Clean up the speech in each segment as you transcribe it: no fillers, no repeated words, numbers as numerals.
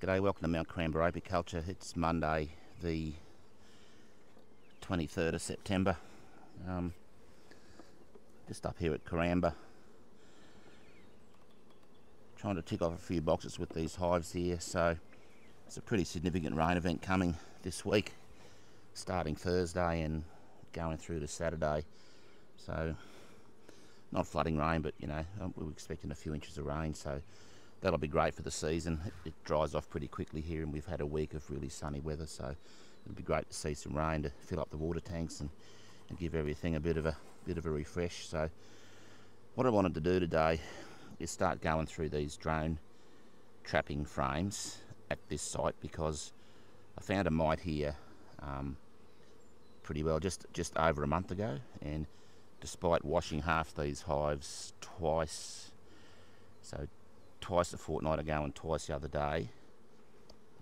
G'day, welcome to Mt.Coramba Apiculture. It's Monday the 23rd of September. Just up here at Coramba, trying to tick off a few boxes with these hives here. So it's a pretty significant rain event coming this week, starting Thursday and going through to Saturday. So not flooding rain, but you know, we're expecting a few inches of rain, so that'll be great for the season. It dries off pretty quickly here, and we've had a week of really sunny weather, so it'll be great to see some rain to fill up the water tanks and give everything a bit of a refresh. So what I wanted to do today is start going through these drone trapping frames at this site, because I found a mite here pretty well just over a month ago, and despite washing half these hives twice, so twice a fortnight ago and twice the other day.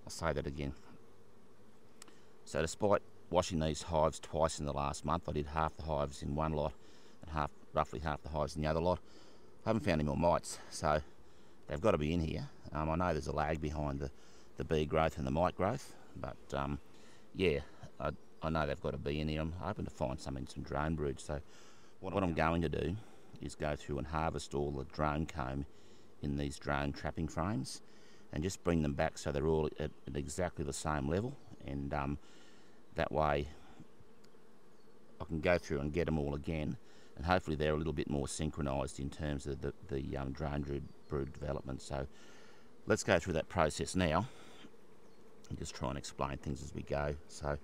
I'll say that again. So despite washing these hives twice in the last month, I did half the hives in one lot and roughly half the hives in the other lot. I haven't found any more mites, so they've got to be in here. I know there's a lag behind the bee growth and the mite growth, but yeah, I know they've got to be in here. I'm hoping to find some in some drone brood. So what I'm going to do is go through and harvest all the drone comb in these drone trapping frames and just bring them back so they're all at exactly the same level, and that way I can go through and get them all again, and hopefully they're a little bit more synchronized in terms of the drone brood development. So let's go through that process now and just try and explain things as we go. So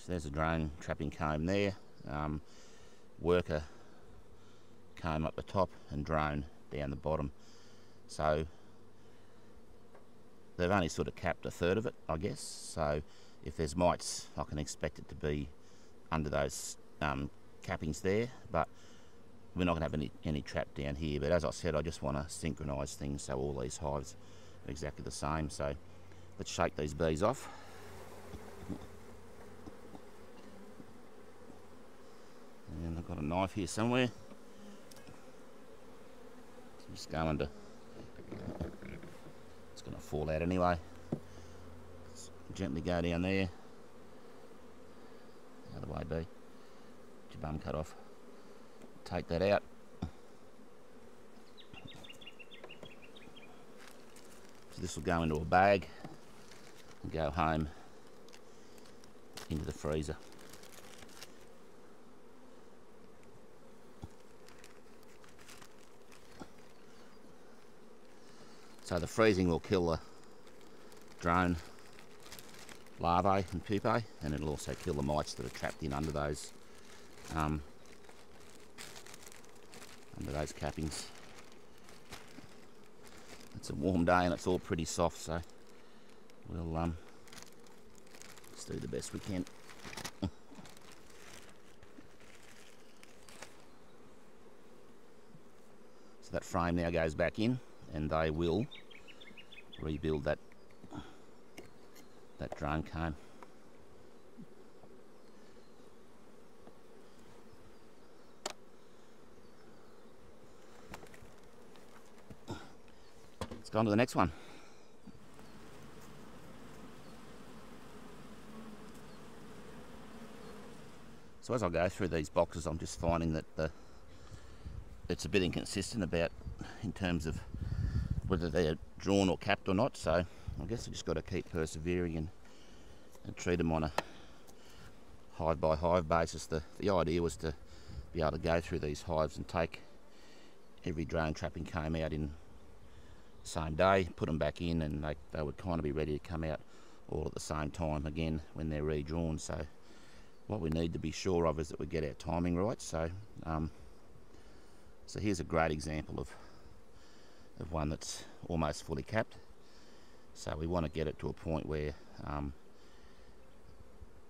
there's a drone trapping comb there, worker comb up the top and drone down the bottom. So they've only sort of capped a third of it, I guess. So if there's mites, I can expect it to be under those cappings there, but we're not going to have any trap down here. But as I said, I just want to synchronize things so all these hives are exactly the same. So let's shake these bees off. And I've got a knife here somewhere. Just going to, it's going to fall out anyway. Just gently go down there. The other way, bee. Get your bum cut off. Take that out. So this will go into a bag and go home into the freezer. So the freezing will kill the drone larvae and pupae, and it'll also kill the mites that are trapped in under those cappings. It's a warm day and it's all pretty soft, so we'll just do the best we can. So that frame now goes back in, and they will rebuild that drone comb. Let's go on to the next one. So as I go through these boxes, I'm just finding that it's a bit inconsistent in terms of whether they're drawn or capped or not. So I guess I just got to keep persevering and treat them on a hive by hive basis. The idea was to be able to go through these hives and take every drone trapping comb out in the same day, put them back in, and they would kind of be ready to come out all at the same time again when they're redrawn. So what we need to be sure of is that we get our timing right. So so here's a great example of one that's almost fully capped. So we want to get it to a point where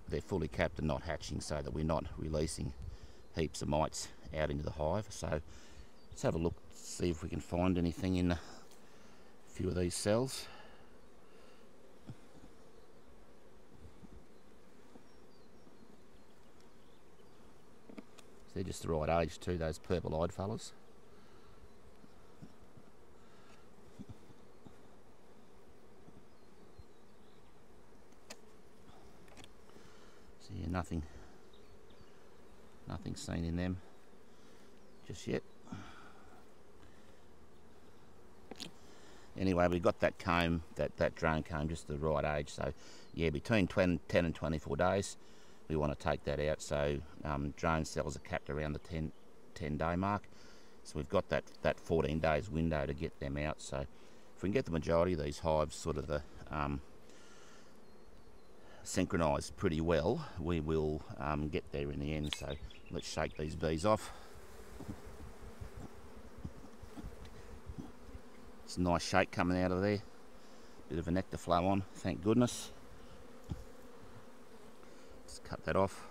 they're fully capped and not hatching, so that we're not releasing heaps of mites out into the hive. So let's have a look, see if we can find anything in a few of these cells. So they're just the right age too, those purple-eyed fellas. So yeah, nothing seen in them just yet. Anyway, we got that comb, that drone comb, just the right age. So yeah, between 10 and 24 days, we want to take that out. So drone cells are capped around the 10 day mark. So we've got that 14 days window to get them out. So if we can get the majority of these hives sort of synchronised pretty well, we will get there in the end. So let's shake these bees off. It's a nice shake coming out of there. Bit of a nectar flow on, thank goodness. Let's cut that off.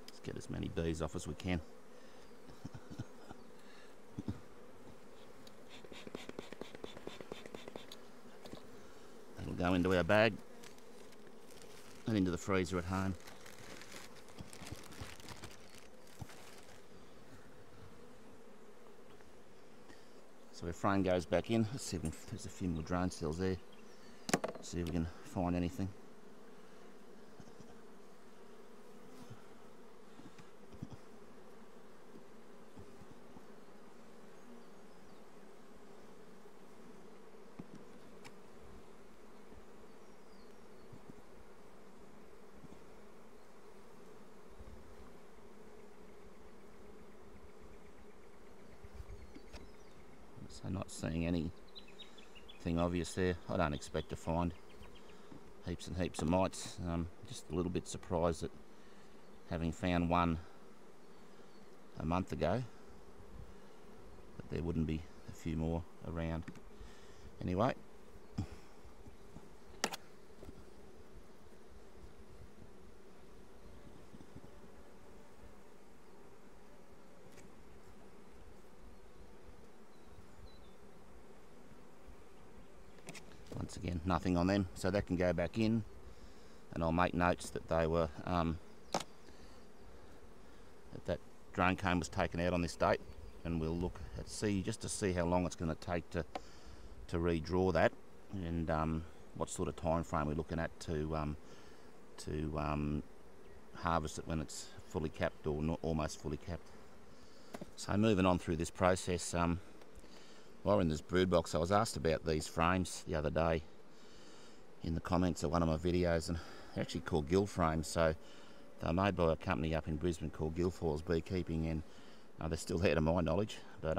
Let's get as many bees off as we can. That'll go into our bag and into the freezer at home. So our frame goes back in. Let's see if there's a few more drone cells there. See if we can find anything. So not seeing anything obvious there. I don't expect to find heaps and heaps of mites. Just a little bit surprised at having found one a month ago, that there wouldn't be a few more around. Anyway, once again, nothing on them, so that can go back in, and I'll make notes that they were that drone comb was taken out on this date, and we'll look at just to see how long it's going to take to redraw that, and what sort of time frame we're looking at to harvest it when it's fully capped or not almost fully capped. So moving on through this process, while we're in this brood box, I was asked about these frames the other day in the comments of one of my videos, and they're actually called gill frames. So they're made by a company up in Brisbane called Guilfoyle's Beekeeping, and they're still there to my knowledge. But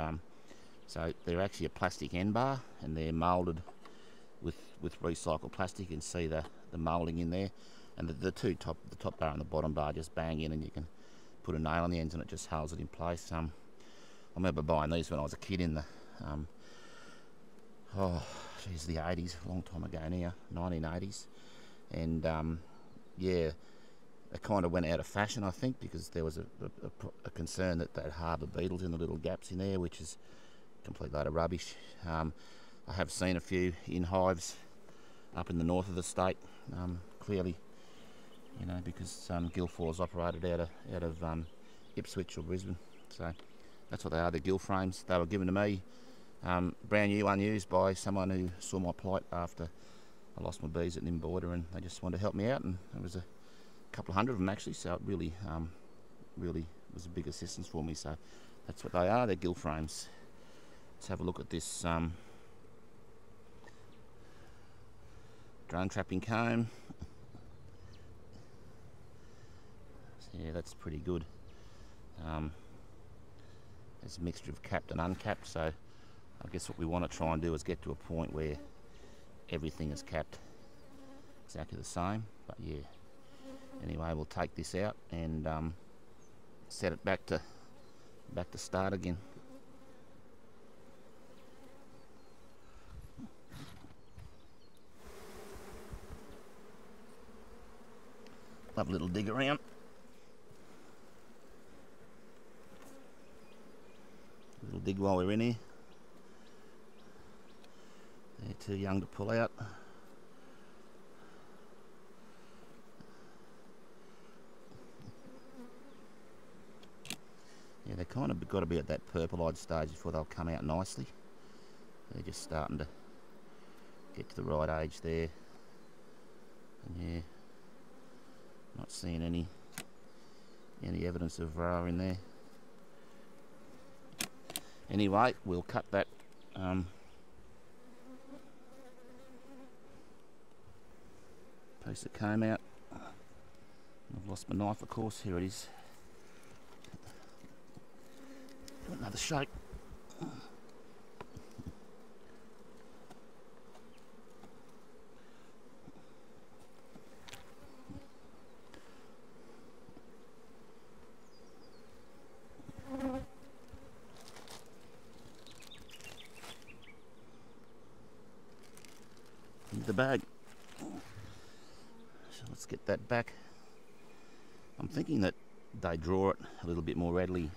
so they're actually a plastic end bar, and they're moulded with recycled plastic. You can see the moulding in there, and the top bar and the bottom bar just bang in, and you can put a nail on the ends and it just holds it in place. I remember buying these when I was a kid in the oh geez, the 80s, a long time ago now, 1980s, and yeah, it kind of went out of fashion, I think, because there was a concern that they'd harbour beetles in the little gaps in there, which is a complete load of rubbish. I have seen a few in hives up in the north of the state, clearly, you know, because Guilfoyle's operated out of Ipswich or Brisbane. So that's what they are, the gill frames. They were given to me, brand new, unused, by someone who saw my plight after I lost my bees at Nimboida, and they just wanted to help me out, and it was a couple of hundred of them actually, so it really was a big assistance for me. So that's what they are, they're gill frames. Let's have a look at this drone trapping comb. So yeah, that's pretty good. There's a mixture of capped and uncapped, so I guess what we want to try and do is get to a point where everything is capped exactly the same. But yeah, anyway, we'll take this out and set it back to start again. Have a little dig around. A little dig while we're in here. They're too young to pull out. kind of got to be at that purple-eyed stage before they'll come out nicely. They're just starting to get to the right age there. And yeah, not seeing any evidence of Varroa in there. Anyway, we'll cut that piece of comb out. I've lost my knife, of course. Here it is. Do another shake. Into the bag. So let's get that back. I'm thinking that they draw it a little bit more readily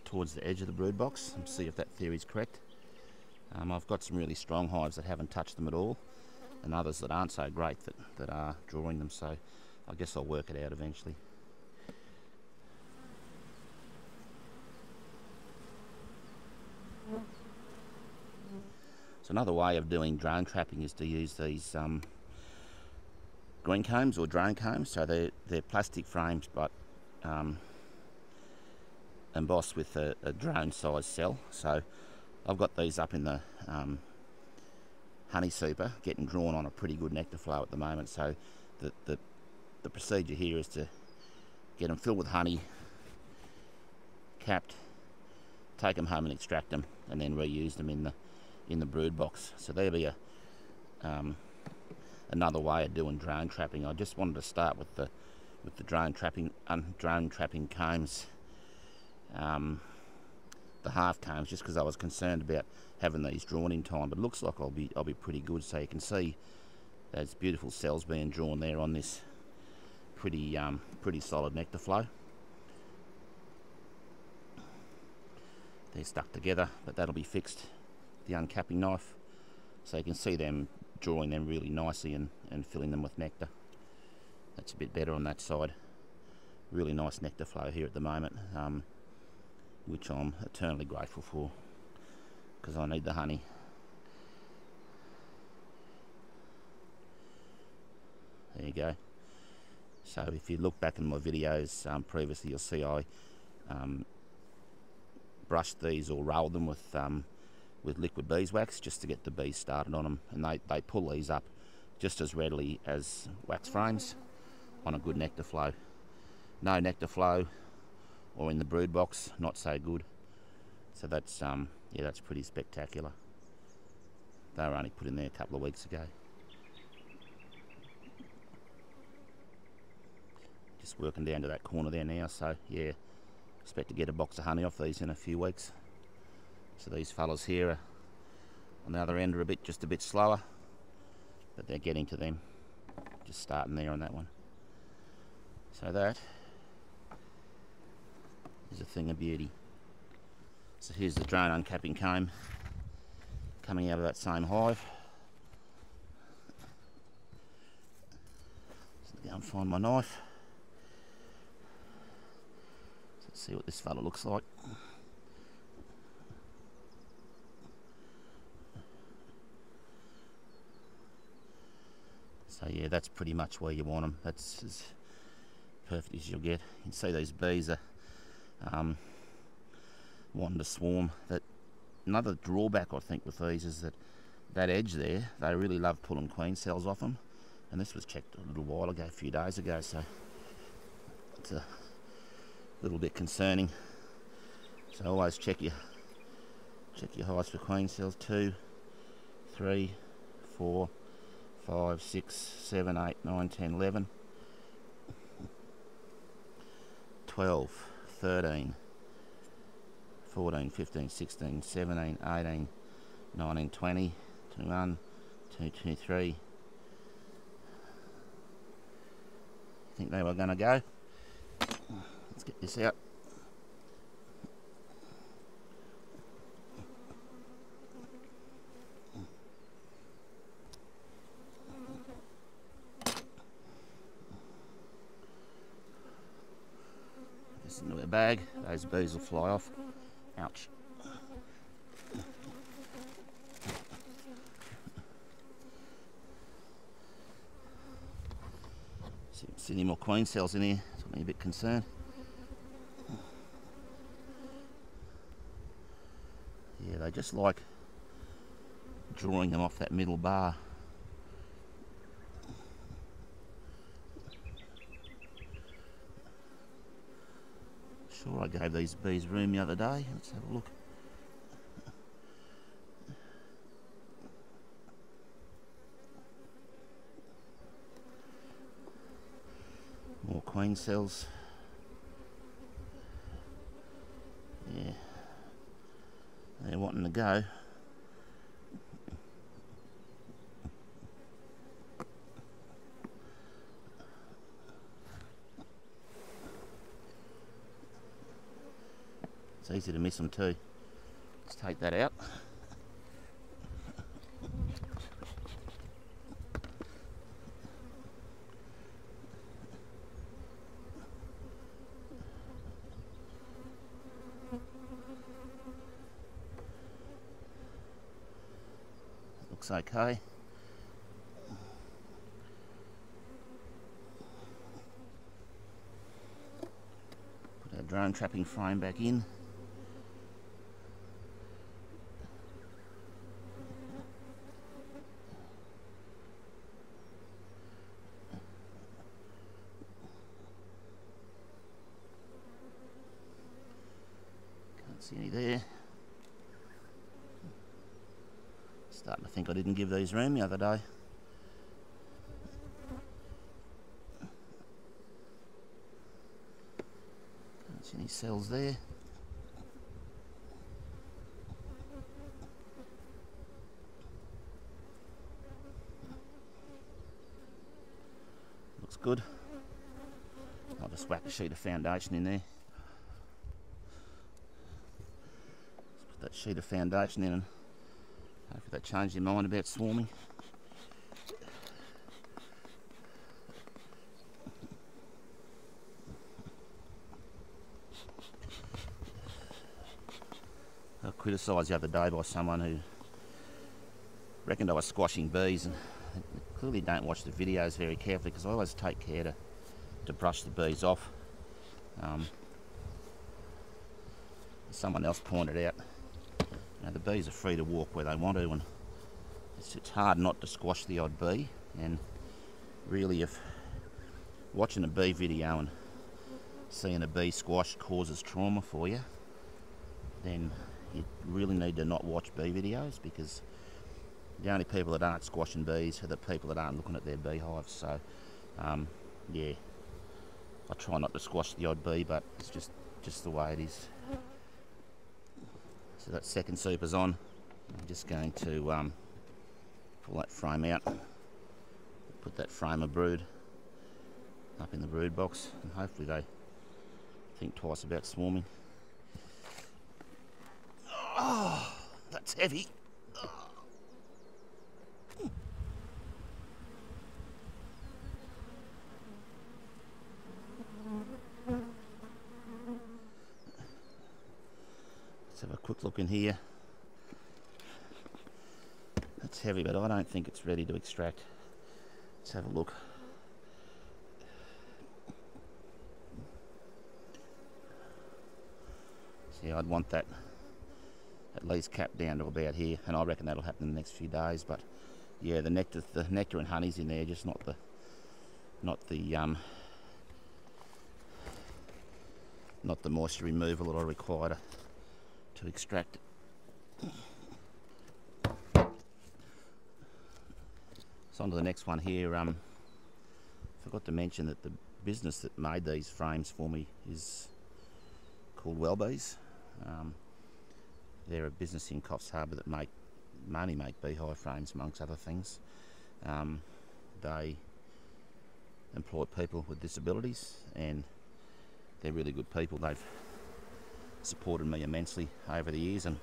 towards the edge of the brood box, and see if that theory is correct. I've got some really strong hives that haven't touched them at all, and others that aren't so great that are drawing them, so I guess I'll work it out eventually. So another way of doing drone trapping is to use these green combs or drone combs. So they're plastic frames, but embossed with a drone size cell. So I've got these up in the honey super, getting drawn on a pretty good nectar flow at the moment. So the procedure here is to get them filled with honey, capped, take them home and extract them, and then reuse them in the brood box. So there'll be another way of doing drone trapping. I just wanted to start with the drone trapping combs, the half combs, just because I was concerned about having these drawn in time. But it looks like I'll be pretty good. So you can see those beautiful cells being drawn there on this pretty solid nectar flow. They're stuck together, but that'll be fixed with the uncapping knife. So you can see them drawing them really nicely and filling them with nectar. That's a bit better on that side. Really nice nectar flow here at the moment, which I'm eternally grateful for, because I need the honey. There you go. So if you look back in my videos previously, you'll see I brushed these or rolled them with liquid beeswax just to get the bees started on them, and they pull these up just as readily as wax frames on a good nectar flow. No nectar flow or in the brood box, not so good. So that's yeah, that's pretty spectacular. They were only put in there a couple of weeks ago. Just working down to that corner there now, so yeah, expect to get a box of honey off these in a few weeks. So these fellas here are, on the other end, are just a bit slower, but they're getting to them. Just starting there on that one. So that is a thing of beauty. So here's the drone uncapping comb coming out of that same hive. So go and find my knife. So let's see what this fella looks like. So yeah, that's pretty much where you want them. That's as perfect as you'll get. You can see these bees are wanting to swarm. That another drawback I think with these is that edge there, they really love pulling queen cells off them. And this was checked a little while ago, a few days ago, so it's a little bit concerning. So always check your hives for queen cells. 2, 3, 4, 5, 6, 7, 8, 9, 10, 11, 12, 13, 14, 15, 16, 17, 18, 19, 20, 21, 22, 23. Think they were going to go. Let's get this out. this into a bag. Those bees will fly off. Ouch. See any more queen cells in here? It's got me a bit concerned. Yeah, they just like drawing them off that middle bar. Sure, I gave these bees room the other day. Let's have a look. More queen cells. Yeah, they're wanting to go. It's easy to miss them too. Let's take that out. Looks okay. Put our drone trapping frame back in. Can't see any there. Starting to think I didn't give these room the other day. Can't see any cells there. Looks good. I'll just whack a sheet of foundation in there. Let's put that sheet of foundation in and hopefully that changed your mind about swarming. I got criticised the other day by someone who reckoned I was squashing bees, and they clearly don't watch the videos very carefully, because I always take care to brush the bees off. Someone else pointed out, you know, the bees are free to walk where they want to, and it's hard not to squash the odd bee. And really, if watching a bee video and seeing a bee squash causes trauma for you, then you really need to not watch bee videos, because the only people that aren't squashing bees are the people that aren't looking at their beehives. So yeah, I try not to squash the odd bee, but it's just the way it is. So that second super's on. I'm just going to pull that frame out, put that frame of brood up in the brood box, and hopefully they think twice about swarming. Oh, that's heavy. Let's have a quick look in here. That's heavy, but I don't think it's ready to extract. Let's have a look. See, I'd want that at least capped down to about here, and I reckon that'll happen in the next few days. But yeah, the nectar and honey's in there, just not the moisture removal that I require to extract it. So on to the next one here. Forgot to mention that the business that made these frames for me is called Wellbees. They're a business in Coffs Harbour that mainly make beehive frames, amongst other things. They employ people with disabilities, and they're really good people. They've supported me immensely over the years, and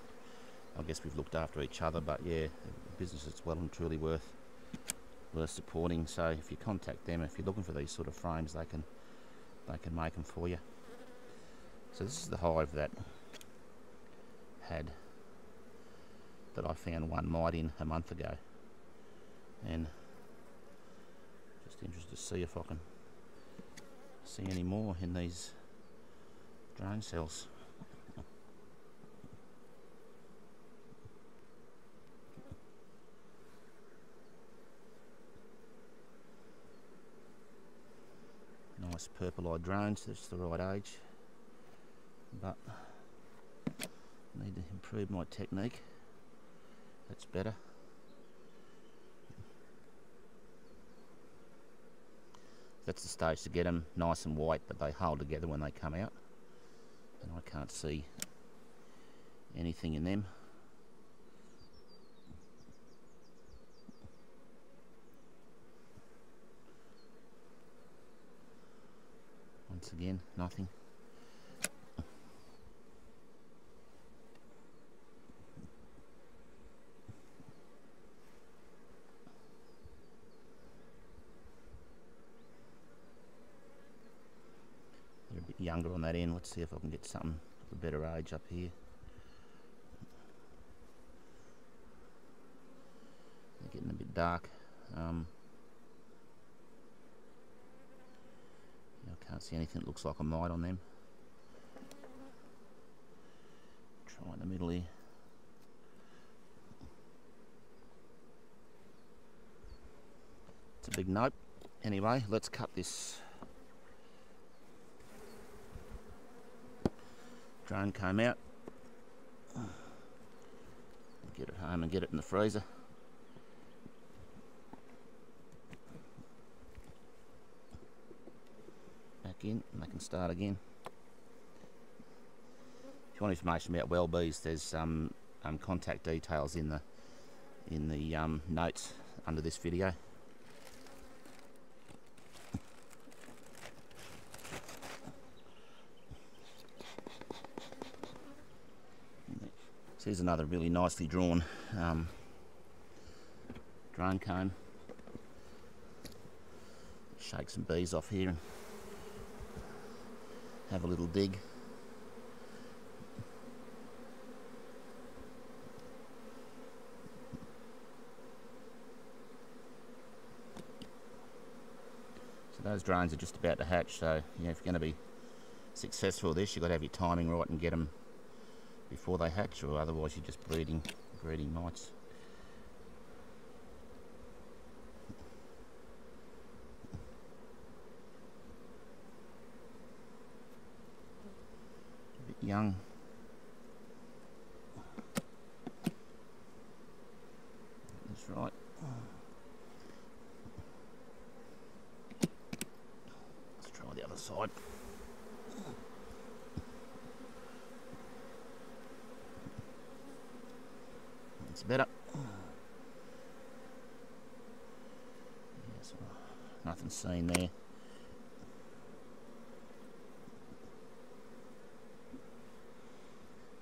I guess we've looked after each other. But yeah, a business that's well and truly worth supporting. So if you contact them, if you're looking for these sort of frames, they can make them for you. So this is the hive that I found one mite in a month ago, and just interested to see if I can see any more in these drone cells. Nice purple-eyed drones, that's the right age, but I need to improve my technique. That's better. That's the stage to get them nice and white, but they hold together when they come out, and I can't see anything in them. Once again, nothing. They're a bit younger on that end. Let's see if I can get something of a better age up here. They're getting a bit dark. I can't see anything that looks like a mite on them. Try in the middle here. It's a big nope. Anyway, let's cut this drone comb out. Get it home and get it in the freezer. Back in, and they can start again. If you want information about well bees, there's some contact details in the notes under this video. So here's another really nicely drawn drone comb. Shake some bees off here and have a little dig. So those drones are just about to hatch, so if you're going to be successful with this, you've got to have your timing right and get them before they hatch, or otherwise you're just breeding mites. A bit young. That's right. Let's try the other side. It's better. Yes, nothing seen there.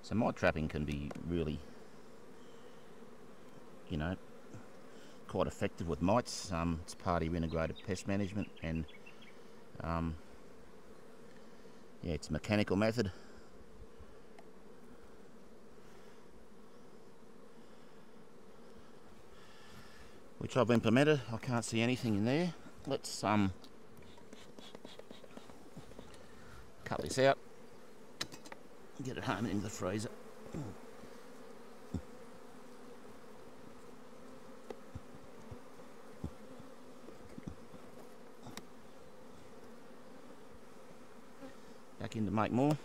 So mite trapping can be really, quite effective with mites. It's part of integrated pest management, and it's a mechanical method. Which I've implemented. I can't see anything in there. Let's cut this out, get it home and into the freezer. Back in to make more.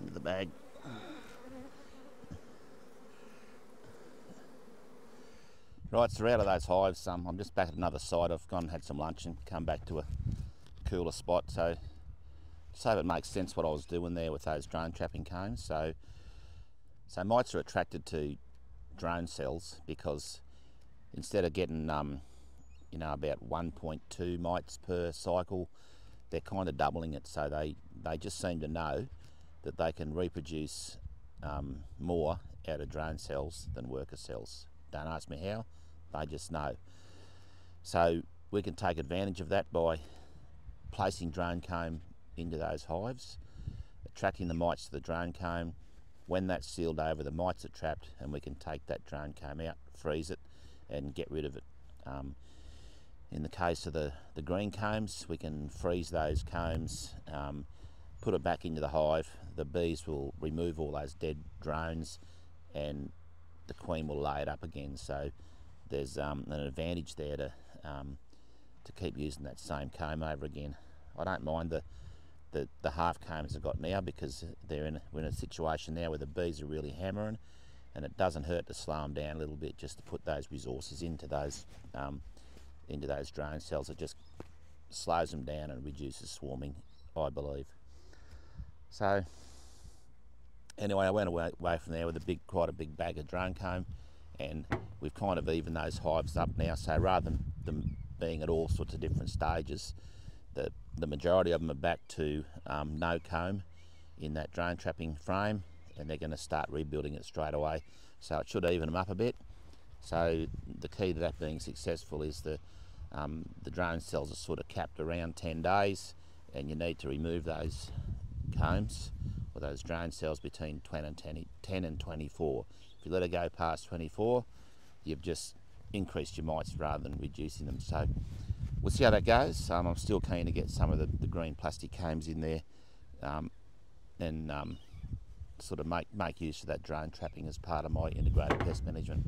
Into the bag. Right, so we're out of those hives. I'm just back at another site. I've gone and had some lunch and come back to a cooler spot. So it makes sense what I was doing there with those drone trapping combs. So mites are attracted to drone cells because instead of getting about 1.2 mites per cycle, they're kind of doubling it. So they just seem to know that they can reproduce more out of drone cells than worker cells. don't ask me how, they just know. So we can take advantage of that by placing drone comb into those hives, attracting the mites to the drone comb. When that's sealed over, the mites are trapped, and we can take that drone comb out, freeze it, and get rid of it. In the case of the green combs, we can freeze those combs, put it back into the hive. The bees will remove all those dead drones, and the queen will lay it up again. So there's an advantage there to keep using that same comb over again. I don't mind the half combs I've got now, because we're in a situation now where the bees are really hammering, and it doesn't hurt to slow them down a little bit, just to put those resources into those drone cells. It just slows them down and reduces swarming, I believe. So anyway, I went away from there with quite a big bag of drone comb, and we've kind of evened those hives up now. So rather than them being at all sorts of different stages, the majority of them are back to no comb in that drone trapping frame, and they're going to start rebuilding it straight away. So it should even them up a bit. So the key to that being successful is the drone cells are sort of capped around 10 days, and you need to remove those combs or those drone cells between 10 and 24. If you let it go past 24, you've just increased your mites rather than reducing them. So we'll see how that goes. I'm still keen to get some of the green plastic combs in there, and sort of make use of that drone trapping as part of my integrated pest management.